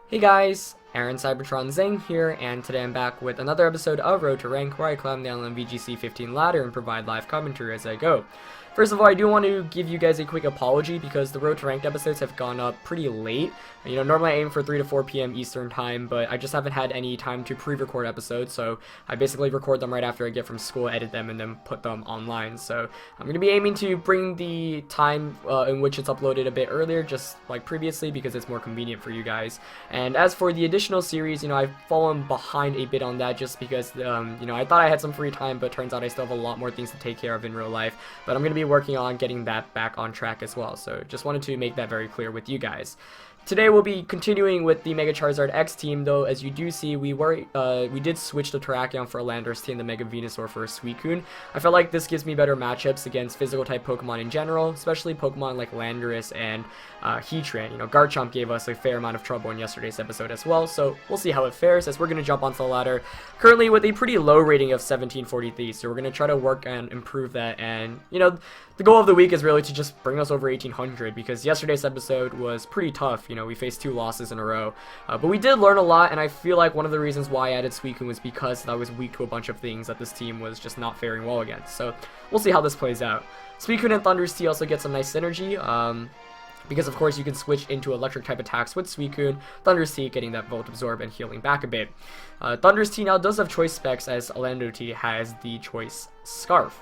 Hey guys, Aaron Cybertron Zeng here, and today I'm back with another episode of Road to Rank, where I climb the island VGC 15 ladder and provide live commentary as I go. First of all, I do want to give you guys a quick apology because the Road to Ranked episodes have gone up pretty late. You know, normally I aim for 3 to 4 p.m. Eastern time, but I just haven't had any time to pre-record episodes, so I basically record them right after I get from school, edit them, and then put them online. So I'm going to be aiming to bring the time in which it's uploaded a bit earlier, just like previously, because it's more convenient for you guys. And as for the additional series, you know, I've fallen behind a bit on that just because, you know, I thought I had some free time, but turns out I still have a lot more things to take care of in real life. But I'm going to be working on getting that back on track as well, so just wanted to make that very clear with you guys. Today we'll be continuing with the Mega Charizard X team, though as you do see, we did switch the Terrakion for a Landorus and the Mega Venusaur for a Suicune. I feel like this gives me better matchups against physical type Pokemon in general, especially Pokemon like Landorus and Heatran. You know, Garchomp gave us a fair amount of trouble in yesterday's episode as well, so we'll see how it fares as we're going to jump onto the ladder currently with a pretty low rating of 1743, so we're going to try to work and improve that. And you know, the goal of the week is really to just bring us over 1800 because yesterday's episode was pretty tough. You know, we faced 2 losses in a row, but we did learn a lot, and I feel like one of the reasons why I added Suicune was because I was weak to a bunch of things that this team was just not faring well against. So we'll see how this plays out. Suicune and Thunder's Tea also get some nice synergy, because of course you can switch into electric type attacks with Suicune, Thunder's Tea getting that Volt Absorb and healing back a bit. Thunder's Tea now does have choice specs as Orlando Tea has the choice Scarf.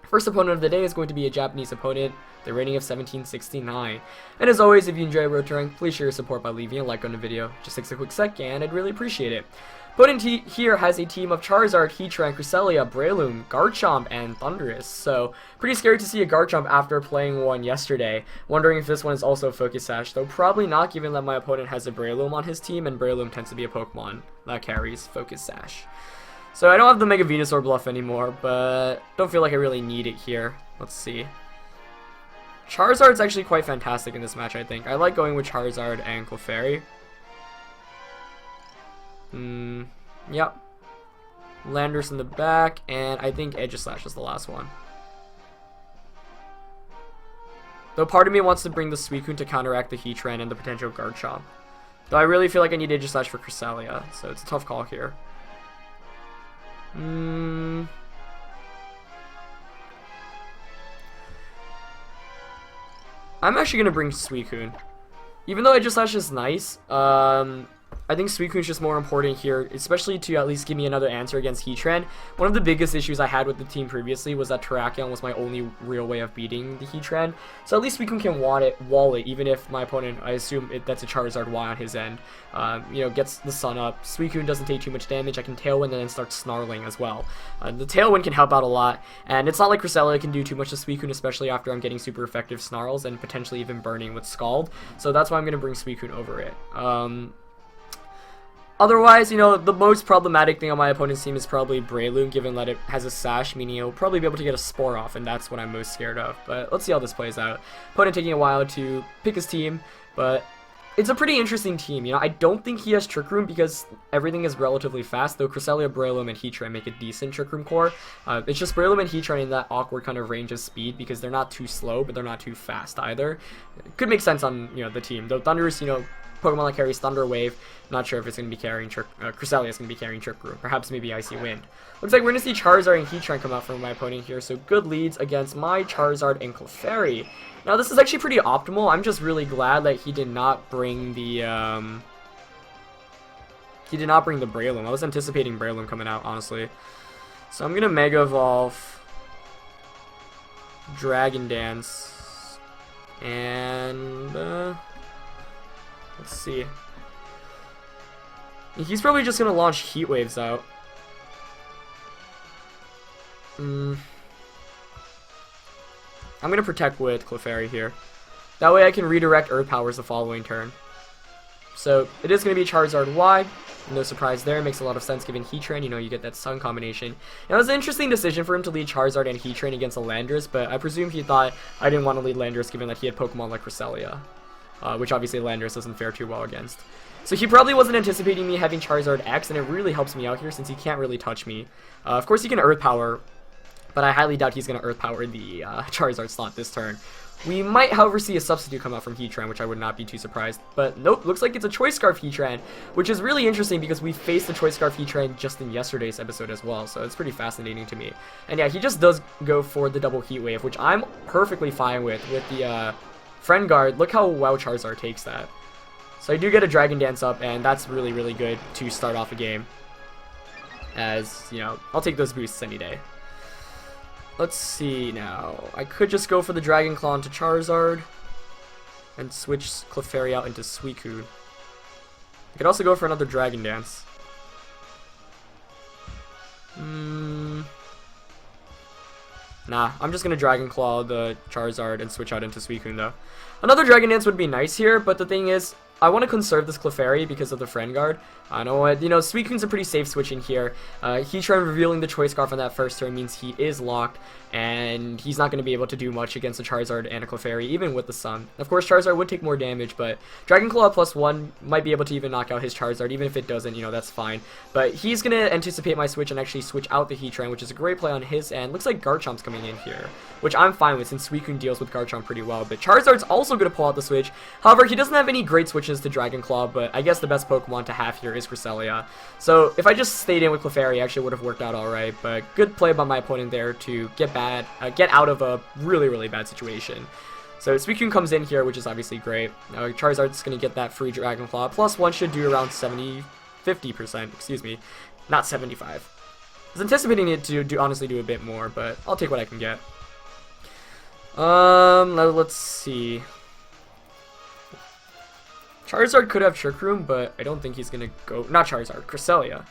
First opponent of the day is going to be a Japanese opponent, the rating of 1769. And as always, if you enjoy Road to Rank, please share your support by leaving a like on the video. Just takes a quick second, I'd really appreciate it. Opponent here has a team of Charizard, Heatran, Cresselia, Breloom, Garchomp, and Thundurus. So, pretty scary to see a Garchomp after playing one yesterday. Wondering if this one is also Focus Sash, though probably not, given that my opponent has a Breloom on his team, and Breloom tends to be a Pokemon that carries Focus Sash. So I don't have the Mega Venusaur bluff anymore, but don't feel like I really need it here. Let's see. Charizard's actually quite fantastic in this match, I think. I like going with Charizard and Clefairy. Yep. Landorus in the back, and I think Aegislash is the last one. Though part of me wants to bring the Suicune to counteract the Heatran and the potential Garchomp. Though I really feel like I need Aegislash for Cresselia, so it's a tough call here. I'm actually gonna bring Suicune. Even though Aegislash is nice, I think Suicune's just more important here, especially to at least give me another answer against Heatran. One of the biggest issues I had with the team previously was that Terrakion was my only real way of beating the Heatran. So at least Suicune can wall it, even if my opponent, I assume that's a Charizard Y on his end, you know, gets the sun up. Suicune doesn't take too much damage. I can Tailwind and then start snarling as well. The Tailwind can help out a lot, and it's not like Cresselia can do too much to Suicune, especially after I'm getting super effective snarls and potentially even burning with Scald. So that's why I'm going to bring Suicune over it. Otherwise, you know, the most problematic thing on my opponent's team is probably Breloom, given that it has a Sash, meaning he'll probably be able to get a Spore off, and that's what I'm most scared of. But let's see how this plays out. Opponent taking a while to pick his team, but it's a pretty interesting team. You know, I don't think he has Trick Room because everything is relatively fast, though Cresselia, Breloom, and Heatran make a decent Trick Room core. It's just Breloom and Heatran in that awkward kind of range of speed because they're not too slow, but they're not too fast either. It could make sense on, you know, the team. Though Thunderous, you know, Pokemon that carries Thunder Wave. Not sure if it's going to be carrying Cresselia is going to be carrying Trick Room. Perhaps maybe Icy Wind. Looks like we're going to see Charizard and Heatran come out from my opponent here. So good leads against my Charizard and Clefairy. Now this is actually pretty optimal. I'm just really glad that he did not bring the Breloom. I was anticipating Breloom coming out, honestly. So I'm going to Mega Evolve, Dragon Dance, and let's see. He's probably just going to launch Heat Waves out. I'm going to protect with Clefairy here. That way I can redirect Earth Powers the following turn. So it is going to be Charizard Y. No surprise there. Makes a lot of sense given Heatran. You know, you get that Sun combination. Now, it was an interesting decision for him to lead Charizard and Heatran against a Landorus, but I presume he thought I didn't want to lead Landorus given that he had Pokemon like Cresselia. Which obviously Landorus doesn't fare too well against. So he probably wasn't anticipating me having Charizard X, and it really helps me out here since he can't really touch me. Of course he can Earth Power, but I highly doubt he's going to Earth Power the Charizard slot this turn. We might, however, see a substitute come out from Heatran, which I would not be too surprised. But nope, looks like it's a Choice Scarf Heatran, which is really interesting because we faced the Choice Scarf Heatran just in yesterday's episode as well, so it's pretty fascinating to me. And yeah, he just does go for the double Heat Wave, which I'm perfectly fine with the Friend Guard. Look how well Charizard takes that. So I do get a Dragon Dance up, and that's really, really good to start off a game. As, you know, I'll take those boosts any day. Let's see now. I could just go for the Dragon Claw into Charizard and switch Clefairy out into Suicune. I could also go for another Dragon Dance. Nah, I'm just going to Dragon Claw the Charizard and switch out into Suicune though. Another Dragon Dance would be nice here, but the thing is, I want to conserve this Clefairy because of the Friend Guard. I know what, you know, Suicune's a pretty safe switch in here. Heatran revealing the Choice Scarf on that first turn means he is locked, and he's not going to be able to do much against a Charizard and a Clefairy, even with the Sun. Of course, Charizard would take more damage, but Dragon Claw +1 might be able to even knock out his Charizard. Even if it doesn't, you know, that's fine. But he's going to anticipate my switch and actually switch out the Heatran, which is a great play on his end. Looks like Garchomp's coming in here, which I'm fine with since Suicune deals with Garchomp pretty well. But Charizard's also going to pull out the switch. However, he doesn't have any great switches to Dragon Claw, but I guess the best Pokemon to have here is Cresselia. So if I just stayed in with Clefairy, actually would have worked out alright. But good play by my opponent there to get out of a really, really bad situation. So Suicune comes in here, which is obviously great. Charizard's going to get that free Dragon Claw. +1 should do around 50%, excuse me, not 75. I was anticipating it to honestly do a bit more, but I'll take what I can get. Let's see. Charizard could have Trick Room, but I don't think he's going to go... Not Charizard, Cresselia.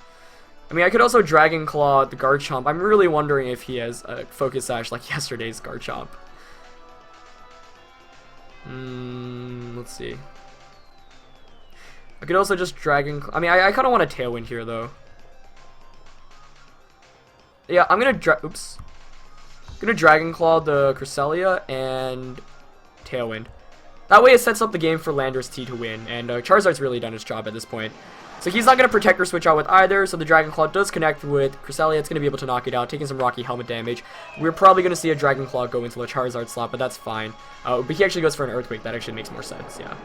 I mean, I could also Dragon Claw the Garchomp. I'm really wondering if he has a Focus Sash like yesterday's Garchomp. Let's see. I could also just Dragon... I mean, I kind of want a Tailwind here, though. Yeah, I'm going to... Oops. I'm going to Dragon Claw the Cresselia and Tailwind. That way it sets up the game for Landorus T to win, and Charizard's really done his job at this point. So he's not going to Protect or switch out with either, so the Dragon Claw does connect with Cresselia. It's going to be able to knock it out, taking some Rocky Helmet damage. We're probably going to see a Dragon Claw go into the Charizard slot, but that's fine. But he actually goes for an Earthquake. That actually makes more sense, yeah.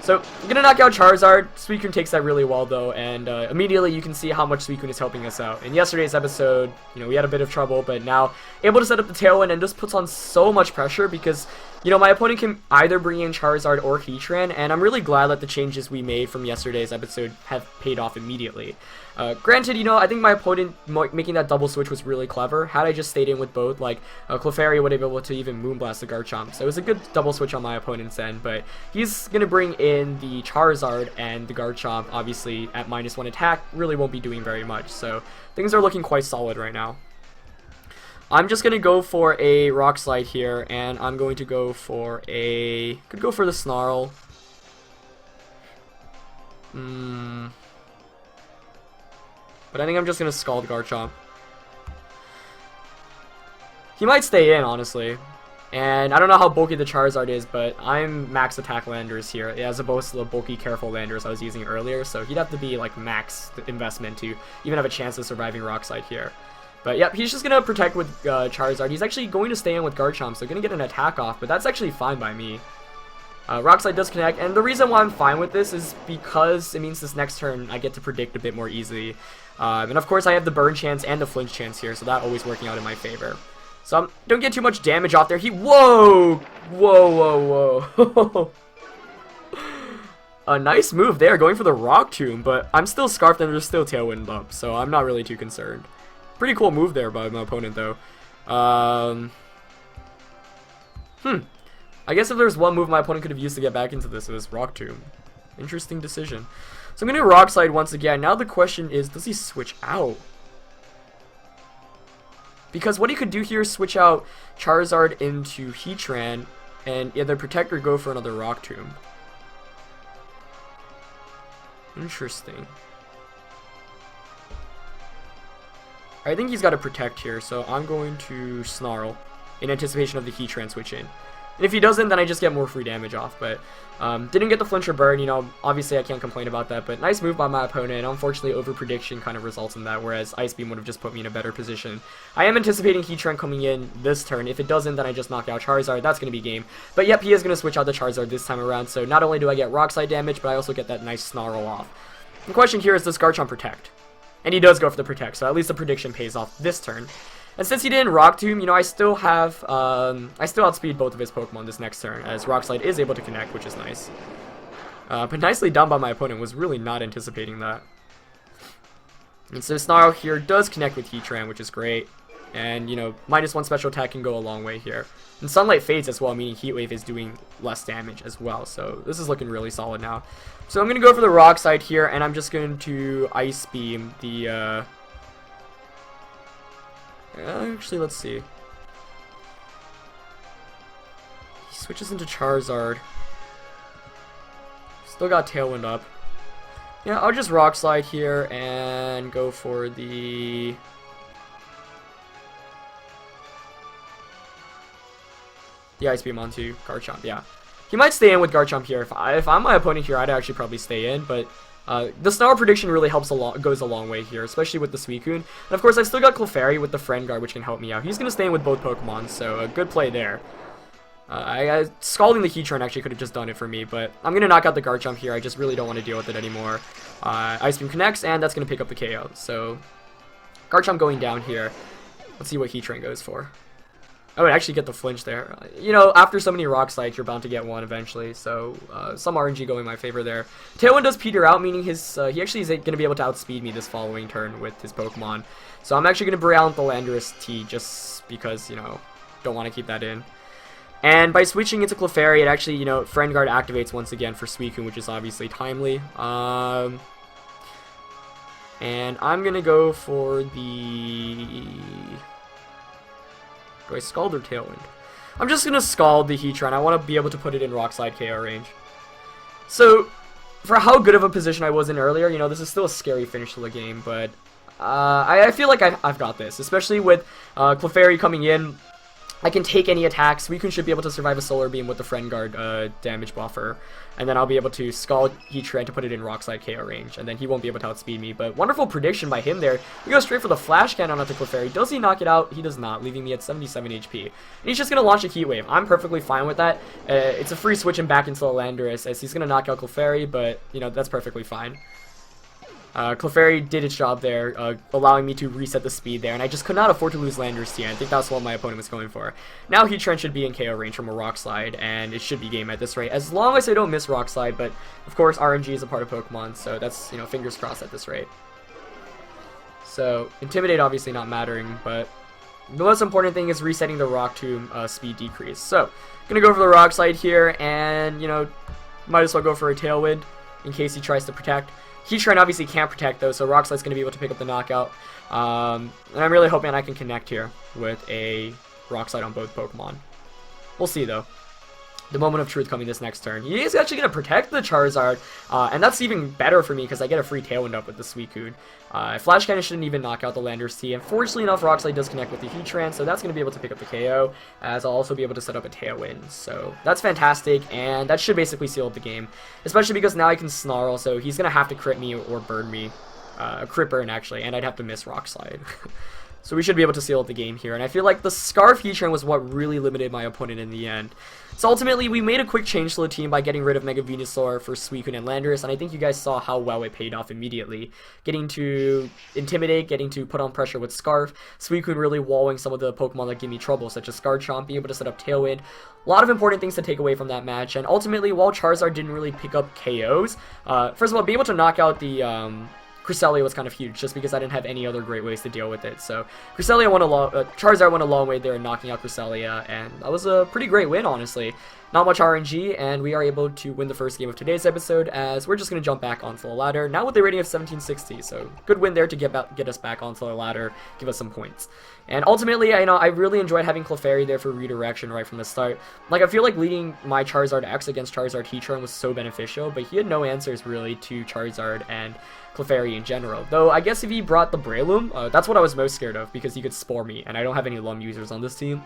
So, I'm going to knock out Charizard. Suicune takes that really well, though, and immediately you can see how much Suicune is helping us out. In yesterday's episode, you know, we had a bit of trouble, but now able to set up the Tailwind and just puts on so much pressure because, you know, my opponent can either bring in Charizard or Heatran, and I'm really glad that the changes we made from yesterday's episode have paid off immediately. Granted, you know, I think my opponent making that double switch was really clever. Had I just stayed in with both, like, Clefairy would have been able to even Moonblast the Garchomp. So it was a good double switch on my opponent's end, but he's going to bring in the Charizard, and the Garchomp, obviously, at -1 attack, really won't be doing very much. So things are looking quite solid right now. I'm just going to go for a Rock Slide here, and I'm going to go for a... Could go for the Snarl. But I think I'm just going to Scald Garchomp. He might stay in, honestly. And I don't know how bulky the Charizard is, but I'm max attack Landers here, as opposed to the bulky Careful Landers I was using earlier. So he'd have to be like max investment to even have a chance of surviving Rock Slide here. But yep, he's just going to Protect with Charizard. He's actually going to stay in with Garchomp, so going to get an attack off, but that's actually fine by me. Rock Slide does connect, and the reason why I'm fine with this is because it means this next turn I get to predict a bit more easily. And of course I have the Burn chance and the Flinch chance here, so that always working out in my favor. So don't get too much damage off there. Whoa! Whoa, whoa, whoa. A nice move there, going for the Rock Tomb, but I'm still Scarfed and there's still Tailwind up, so I'm not really too concerned. Pretty cool move there by my opponent, though. I guess if there's one move my opponent could have used to get back into this, it was Rock Tomb. Interesting decision. So I'm going to Rock Slide once again. Now the question is, does he switch out? Because what he could do here is switch out Charizard into Heatran and either Protect or go for another Rock Tomb. Interesting. I think he's got to Protect here, so I'm going to Snarl in anticipation of the Heatran switch in. And if he doesn't, then I just get more free damage off. But didn't get the flinch or burn, you know, obviously I can't complain about that. But nice move by my opponent. Unfortunately, over prediction kind of results in that, whereas Ice Beam would have just put me in a better position. I am anticipating Heatran coming in this turn. If it doesn't, then I just knock out Charizard. That's going to be game. But yep, he is going to switch out the Charizard this time around. So not only do I get Rock Slide damage, but I also get that nice Snarl off. The question here is, does Garchomp protect? And he does go for the protect, so at least the prediction pays off this turn. And since he didn't Rock Tomb, you know, I still outspeed both of his Pokemon this next turn, as Rock Slide is able to connect, which is nice. But nicely done by my opponent, was really not anticipating that. And so Snarl here does connect with Heatran, which is great. And, you know, -1 special attack can go a long way here. And Sunlight fades as well, meaning Heat Wave is doing less damage as well. So this is looking really solid now. So I'm going to go for the Rock Slide here, and I'm just going to Ice Beam the... actually, let's see. He switches into Charizard. Still got Tailwind up. Yeah, I'll just Rock Slide here and go for the... Ice Beam onto Garchomp, yeah. He might stay in with Garchomp here. If I'm my opponent here, I'd actually probably stay in, but the Snarl prediction really goes a long way here, especially with the Suicune. And of course, I've still got Clefairy with the Friend Guard, which can help me out. He's going to stay in with both Pokemon, so a good play there. Scalding the Heatran actually could have just done it for me, but I'm going to knock out the Garchomp here. I just really don't want to deal with it anymore. Ice Beam connects, and that's going to pick up the KO. So, Garchomp going down here. Let's see what Heatran goes for. I would actually get the flinch there. You know, after so many Rock Slides, you're bound to get one eventually, so some RNG going in my favor there. Tailwind does peter out, meaning he actually is going to be able to outspeed me this following turn with his Pokemon. So I'm actually going to Braille the Landorus T just because, you know, don't want to keep that in. And by switching into Clefairy, it actually, you know, Friend Guard activates once again for Suicune, which is obviously timely. And I'm going to go for the... Do I Scald or Tailwind? I'm just going to Scald the Heatran. I want to be able to put it in Rock Slide KO range. So, for how good of a position I was in earlier, you know, this is still a scary finish to the game, but I feel like I've got this, especially with Clefairy coming in. I can take any attacks. Suicune should be able to survive a Solar Beam with the Friend Guard damage buffer. And then I'll be able to Scald Heatran to put it in Rock Slide KO range. And then he won't be able to outspeed me. But wonderful prediction by him there. We go straight for the Flash Cannon onto Clefairy. Does he knock it out? He does not, leaving me at 77 HP. And he's just going to launch a Heat Wave. I'm perfectly fine with that. It's a free switch him back into the Landorus, as he's going to knock out Clefairy. But, you know, that's perfectly fine. Clefairy did its job there, allowing me to reset the speed there, and I just could not afford to lose Landorus T. I think that's what my opponent was going for. Now Heatran should be in KO range from a Rock Slide, and it should be game at this rate, as long as I don't miss Rock Slide, but of course RNG is a part of Pokemon, so that's, you know, fingers crossed at this rate. So, Intimidate obviously not mattering, but the most important thing is resetting the Rock Tomb speed decrease. So, gonna go for the Rock Slide here, and, you know, might as well go for a Tailwind in case he tries to protect. Heatran obviously can't protect though, so Rock Slide's going to be able to pick up the knockout. And I'm really hoping I can connect here with a Rock Slide on both Pokemon. We'll see though. The moment of truth coming this next turn. He is actually going to protect the Charizard, and that's even better for me because I get a free Tailwind up with the Suicune. Flash Cannon shouldn't even knock out the Landorus T. Unfortunately enough, Rock Slide does connect with the Heatran, so that's going to be able to pick up the KO, as I'll also be able to set up a Tailwind. So that's fantastic, and that should basically seal up the game, especially because now I can Snarl, so he's going to have to crit me or burn me. Crit burn, actually, and I'd have to miss Rock Slide. So we should be able to seal up the game here, and I feel like the Scarf Heatran was what really limited my opponent in the end. So ultimately, we made a quick change to the team by getting rid of Mega Venusaur for Suicune and Landorus, and I think you guys saw how well it paid off immediately. Getting to Intimidate, getting to put on pressure with Scarf, Suicune really walling some of the Pokemon that give me trouble, such as Garchomp, being able to set up Tailwind. A lot of important things to take away from that match, and ultimately, while Charizard didn't really pick up KOs, first of all, being able to knock out the... Cresselia was kind of huge, just because I didn't have any other great ways to deal with it. So Charizard went a long way there in knocking out Cresselia, and that was a pretty great win, honestly. Not much RNG, and we are able to win the first game of today's episode, as we're just going to jump back onto the ladder, now with a rating of 1760, so good win there to get us back onto the ladder, give us some points. And ultimately, I really enjoyed having Clefairy there for redirection right from the start. Like, I feel like leading my Charizard X against Charizard Heatran was so beneficial, but he had no answers really to Charizard and Clefairy in general. Though, I guess if he brought the Breloom, that's what I was most scared of, because he could Spore me, and I don't have any Lum users on this team.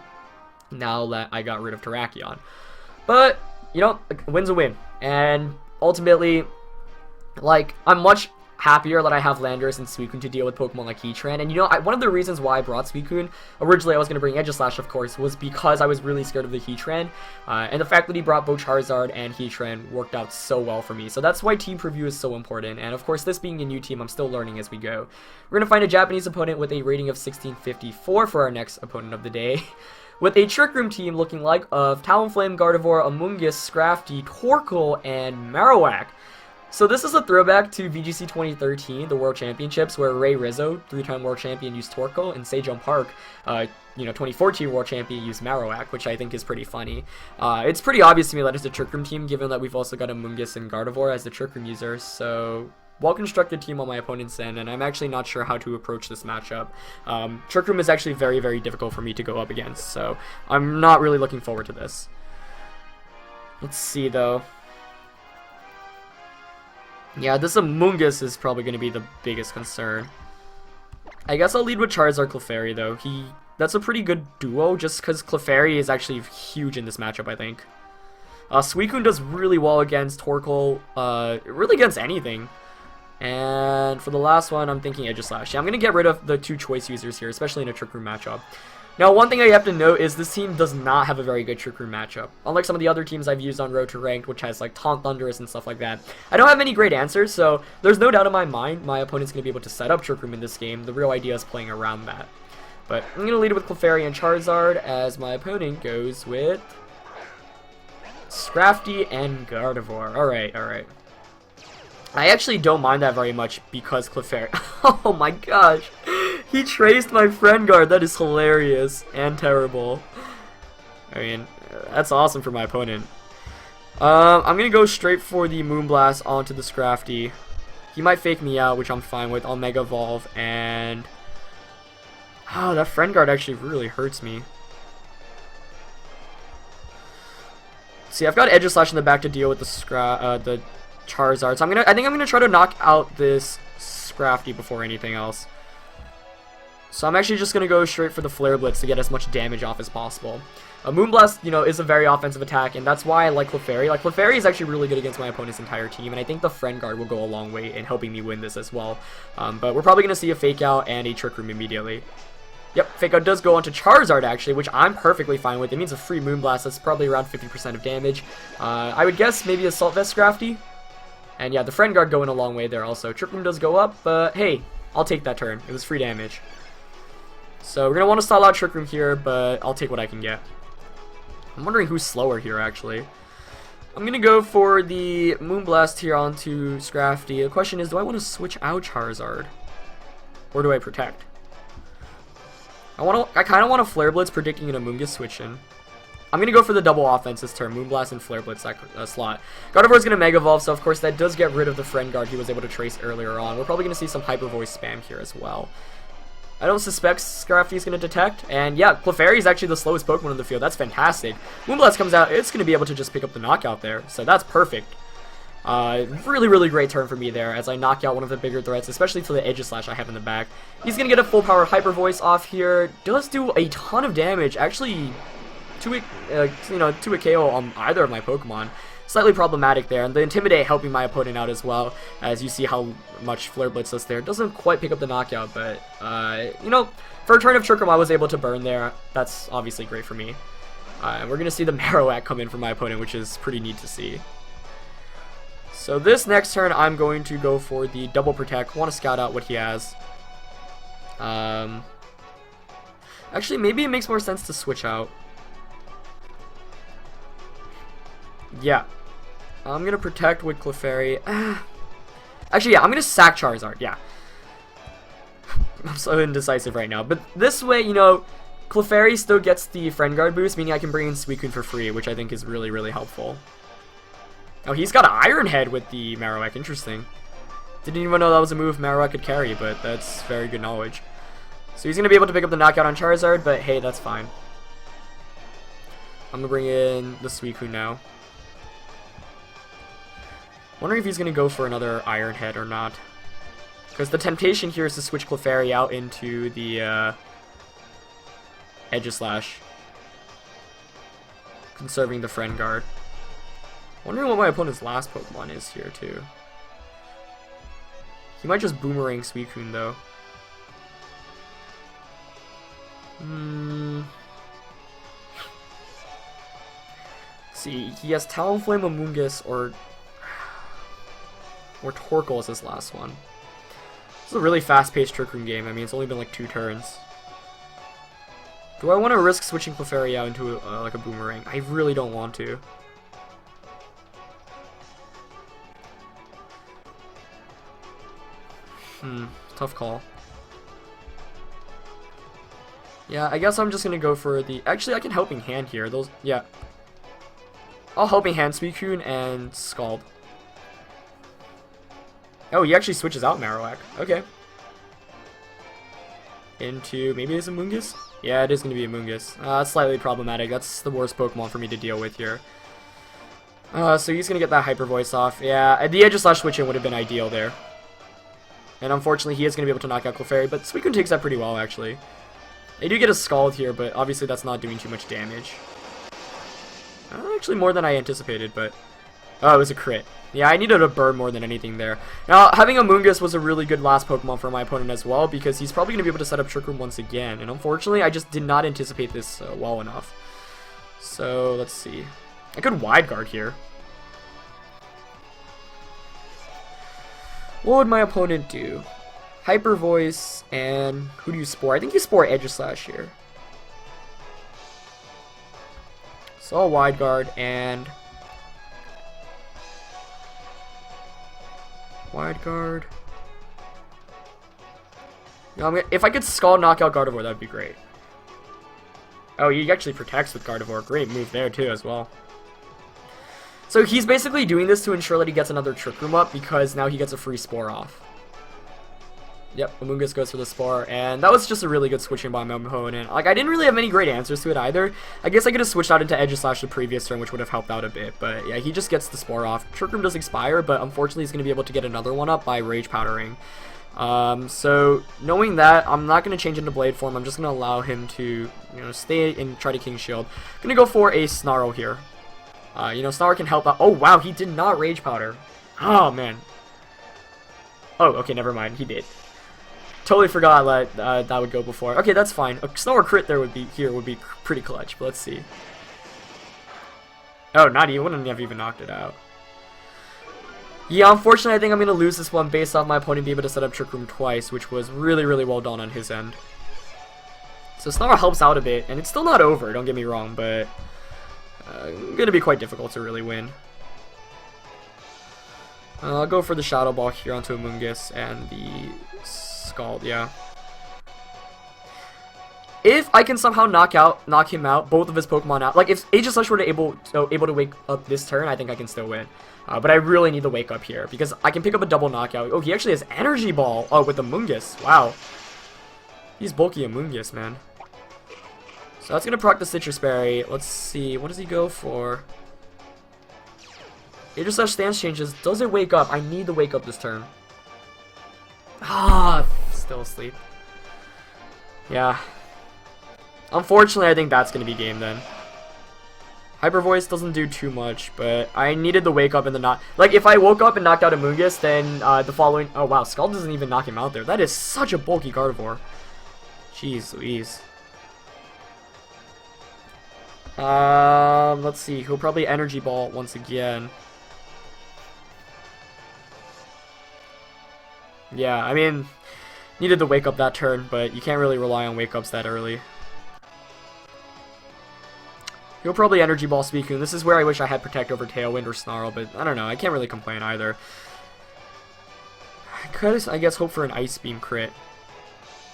now that I got rid of Terrakion. But, you know, a win's a win. And ultimately, like, I'm much happier that I have Landorus and Suicune to deal with Pokemon like Heatran. And you know, one of the reasons why I brought Suicune, originally I was going to bring Aegislash, of course, was because I was really scared of the Heatran. And the fact that he brought both Charizard and Heatran worked out so well for me. So that's why team preview is so important. And of course, this being a new team, I'm still learning as we go. We're going to find a Japanese opponent with a rating of 1654 for our next opponent of the day. With a Trick Room team looking like of Talonflame, Gardevoir, Amoonguss, Scrafty, Torkoal, and Marowak. So this is a throwback to VGC 2013, the World Championships, where Ray Rizzo, 3-time World Champion, used Torkoal, and Sejong Park, 2014 World Champion, used Marowak, which I think is pretty funny. It's pretty obvious to me that it's a Trick Room team, given that we've also got Amoonguss and Gardevoir as the Trick Room users, so well-constructed team on my opponent's end, and I'm actually not sure how to approach this matchup. Trick Room is actually very, very difficult for me to go up against, so I'm not really looking forward to this. Let's see, though. Yeah, this Amoonguss is probably going to be the biggest concern. I guess I'll lead with Charizard Clefairy, though. That's a pretty good duo, just because Clefairy is actually huge in this matchup, I think. Suicune does really well against Torkoal, really against anything. And for the last one, I'm thinking Aegislash. Yeah, I'm going to get rid of the 2 choice users here, especially in a Trick Room matchup. Now, one thing I have to note is this team does not have a very good Trick Room matchup. Unlike some of the other teams I've used on Road to Ranked, which has like Taunt Thundurus and stuff like that. I don't have any great answers, so there's no doubt in my mind my opponent's going to be able to set up Trick Room in this game. The real idea is playing around that. But I'm going to lead it with Clefairy and Charizard as my opponent goes with Scrafty and Gardevoir. Alright, alright. I actually don't mind that very much because Clefairy... Oh my gosh! He traced my friend guard. That is hilarious and terrible. I mean, that's awesome for my opponent. I'm gonna go straight for the Moonblast onto the Scrafty. He might fake me out, which I'm fine with. I'll Mega Evolve, and... Oh, that friend guard actually really hurts me. See, I've got Aegislash in the back to deal with the Charizard, so I think I'm gonna try to knock out this Scrafty before anything else. So I'm actually just gonna go straight for the Flare Blitz to get as much damage off as possible. Moonblast, you know, is a very offensive attack, and that's why I like Clefairy. Like, Clefairy is actually really good against my opponent's entire team, and I think the Friend Guard will go a long way in helping me win this as well. But we're probably gonna see a Fake Out and a Trick Room immediately. Yep, Fake Out does go onto Charizard, actually, which I'm perfectly fine with. It means a free Moonblast. That's probably around 50% of damage. I would guess maybe Assault Vest Scrafty. And yeah, the Friend Guard going a long way there also. Trick Room does go up, but hey, I'll take that turn. It was free damage. So we're going to want to stall out Trick Room here, but I'll take what I can get. I'm wondering who's slower here, actually. I'm going to go for the Moonblast here onto Scrafty. The question is, do I want to switch out Charizard? Or do I protect? I kind of want a Flare Blitz predicting an Amoonguss switch in. I'm going to go for the double offense this turn, Moonblast and Flare Blitz slot. Gardevoir's going to Mega Evolve, so of course that does get rid of the Friend Guard he was able to trace earlier on. We're probably going to see some Hyper Voice spam here as well. I don't suspect Scrafty's going to detect, and yeah, Clefairy is actually the slowest Pokemon in the field. That's fantastic. Moonblast comes out, it's going to be able to just pick up the knockout there, so that's perfect. Really, really great turn for me there as I knock out one of the bigger threats, especially to the Aegislash I have in the back. He's going to get a full power Hyper Voice off here. Does do a ton of damage, actually... to a KO on either of my Pokemon. Slightly problematic there, and the Intimidate helping my opponent out as well, as you see how much Flare Blitz does there. Doesn't quite pick up the knockout, but, you know, for a turn of Trick Room I was able to burn there. That's obviously great for me. We're going to see the Marowak come in for my opponent, which is pretty neat to see. So this next turn, I'm going to go for the Double Protect. Want to scout out what he has. Actually, maybe it makes more sense to switch out. Yeah. I'm going to protect with Clefairy. Actually, yeah, I'm going to sack Charizard, yeah. I'm so indecisive right now. But this way, you know, Clefairy still gets the Friend Guard boost, meaning I can bring in Suicune for free, which I think is really, really helpful. Oh, he's got an Iron Head with the Marowak. Interesting. Didn't even know that was a move Marowak could carry, but that's very good knowledge. So he's going to be able to pick up the knockout on Charizard, but hey, that's fine. I'm going to bring in the Suicune now. Wondering if he's going to go for another Iron Head or not. Because the temptation here is to switch Clefairy out into the Aegislash. conserving the friend guard. Wondering what my opponent's last Pokemon is here, too. He might just Boomerang Suicune, though. See, he has Talonflame, Amoonguss, or Torkoal as his last one. This is a really fast-paced Trick Room game. I mean, it's only been like 2 turns. Do I want to risk switching Clefairy out into like a Boomerang? I really don't want to. Tough call. Yeah, I guess I'm just gonna go for the... Actually, I can Helping Hand here. Those... Yeah. I'll Helping Hand Suicune and Scald. Oh, he actually switches out Marowak. Okay. Into... Maybe it's a Amoonguss? Yeah, it is gonna be a Amoonguss. That's slightly problematic. That's the worst Pokemon for me to deal with here. So he's gonna get that Hyper Voice off. Yeah, the Aegislash switch-in would have been ideal there. And unfortunately, he is going to be able to knock out Clefairy, but Suicune takes that pretty well, actually. They do get a Scald here, but obviously that's not doing too much damage. Actually, more than I anticipated, but... Oh, it was a crit. Yeah, I needed a burn more than anything there. Now, having Amoonguss was a really good last Pokemon for my opponent as well, because he's probably going to be able to set up Trick Room once again. And unfortunately, I just did not anticipate this well enough. So, let's see. I could Wide Guard here. What would my opponent do? Hyper Voice, and who do you Spore? I think you Spore Aegislash here. So I'll Wide Guard, and... Wide Guard. No, if I could Scald Knockout Gardevoir, that'd be great. Oh, he actually protects with Gardevoir. Great move there, too, as well. So he's basically doing this to ensure that he gets another Trick Room up, because now he gets a free Spore off. Yep, Amoonguss goes for the Spore, and that was just a really good switching by my opponent. Like, I didn't really have many great answers to it either. I guess I could have switched out into Aegislash the previous turn, which would have helped out a bit, but yeah, he just gets the Spore off. Trick Room does expire, but unfortunately he's going to be able to get another one up by Rage Powdering. So knowing that, I'm not going to change into Blade form. I'm just going to allow him to, stay and try to King Shield. I'm going to go for a Snarl here. Snarl can help out. Oh, wow, he did not Rage Powder. Oh, man. Oh, okay, never mind. He did. Totally forgot that that would go before. Okay, that's fine. A Snarl crit there would be pretty clutch, but let's see. Oh, not even. Wouldn't have even knocked it out. Yeah, unfortunately, I think I'm going to lose this one based off my opponent being able to set up Trick Room twice, which was really, really well done on his end. So Snarl helps out a bit, and it's still not over, don't get me wrong, but... going to be quite difficult to really win. I'll go for the Shadow Ball here onto Amoonguss and the Scald, yeah. If I can somehow knock him out, both of his Pokemon out, like if Aegislash were able to wake up this turn, I think I can still win. But I really need the wake up here because I can pick up a double knockout. Oh, he actually has Energy Ball. Oh, with Amoonguss. Wow. He's bulky Amoonguss, man. So that's going to proc the Citrus Berry. Let's see. What does he go for? Aegislash stance changes. Does it wake up? I need the wake up this turn. Ah, still asleep. Yeah. Unfortunately, I think that's going to be game then. Hyper Voice doesn't do too much, but I needed the wake up and the knock. Like, if I woke up and knocked out Amoonguss, then the following... Oh, wow. Scald doesn't even knock him out there. That is such a bulky Gardevoir. Jeez Louise. Let's see. He'll probably Energy Ball once again. Yeah, I mean, needed the wake up that turn, but you can't really rely on wake ups that early. He'll probably Energy Ball Suicune. This is where I wish I had Protect over Tailwind or Snarl, but I don't know. I can't really complain either. I could, I guess, hope for an Ice Beam crit.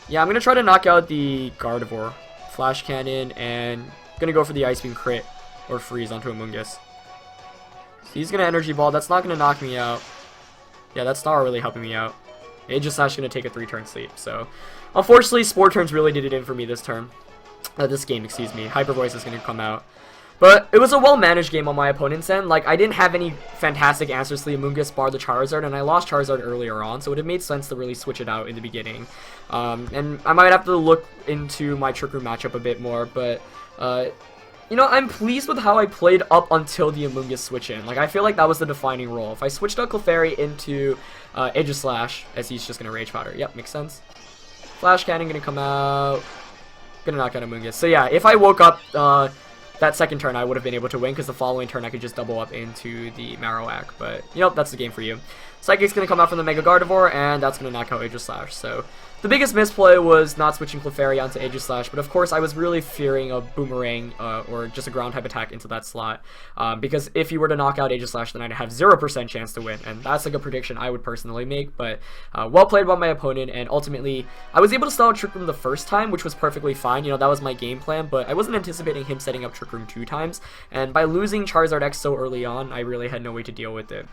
Yeah, I'm going to try to knock out the Gardevoir. Flash Cannon, and going to go for the Ice Beam crit or Freeze onto Amoonguss. So he's going to Energy Ball. That's not going to knock me out. Yeah, that's not really helping me out. Aegislash going to take a 3-turn sleep. So, unfortunately, Spore turns really did it in for me this turn. This game, excuse me. Hyper Voice is going to come out. But it was a well-managed game on my opponent's end. Like, I didn't have any fantastic answers to the Amoonguss bar the Charizard, and I lost Charizard earlier on, so it would have made sense to really switch it out in the beginning. And I might have to look into my Trick Room matchup a bit more, but you know, I'm pleased with how I played up until the Amoonguss switch in. Like, I feel like that was the defining role. If I switched out Clefairy into Aegislash, as he's just going to Rage Powder. Yep, makes sense. Flash Cannon going to come out. Going to knock out Amoonguss. So yeah, if I woke up that second turn, I would have been able to win, because the following turn I could just double up into the Marowak. But, you know, that's the game for you. Psychic's going to come out from the Mega Gardevoir, and that's going to knock out Aegislash. So the biggest misplay was not switching Clefairy onto Aegislash, but of course I was really fearing a Boomerang or just a ground type attack into that slot, because if you were to knock out Aegislash, then I'd have 0% chance to win, and that's like a prediction I would personally make. But well played by my opponent, and ultimately I was able to stall Trick Room the first time, which was perfectly fine. You know, that was my game plan, but I wasn't anticipating him setting up Trick Room 2 times, and by losing Charizard X so early on, I really had no way to deal with it.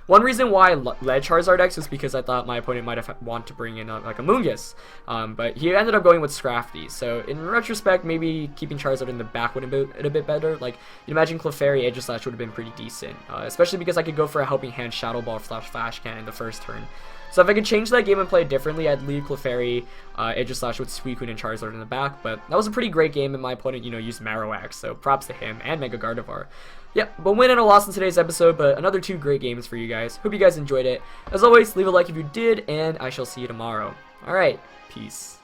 One reason why I led Charizard X was because I thought my opponent might have want to bring in like a Amoonguss, but he ended up going with Scrafty. So in retrospect, maybe keeping Charizard in the back would have been a bit better. Like, you imagine Clefairy Aegislash would have been pretty decent, especially because I could go for a Helping Hand Shadow Ball / Flash Cannon in the first turn. So if I could change that game and play it differently, I'd leave Clefairy, Aegislash with Suicune and Charizard in the back, but that was a pretty great game, and my opponent, you know, used Marowak, so props to him, and Mega Gardevoir. Yep, but win and a loss in today's episode, but another 2 great games for you guys. Hope you guys enjoyed it. As always, leave a like if you did, and I shall see you tomorrow. Alright, peace.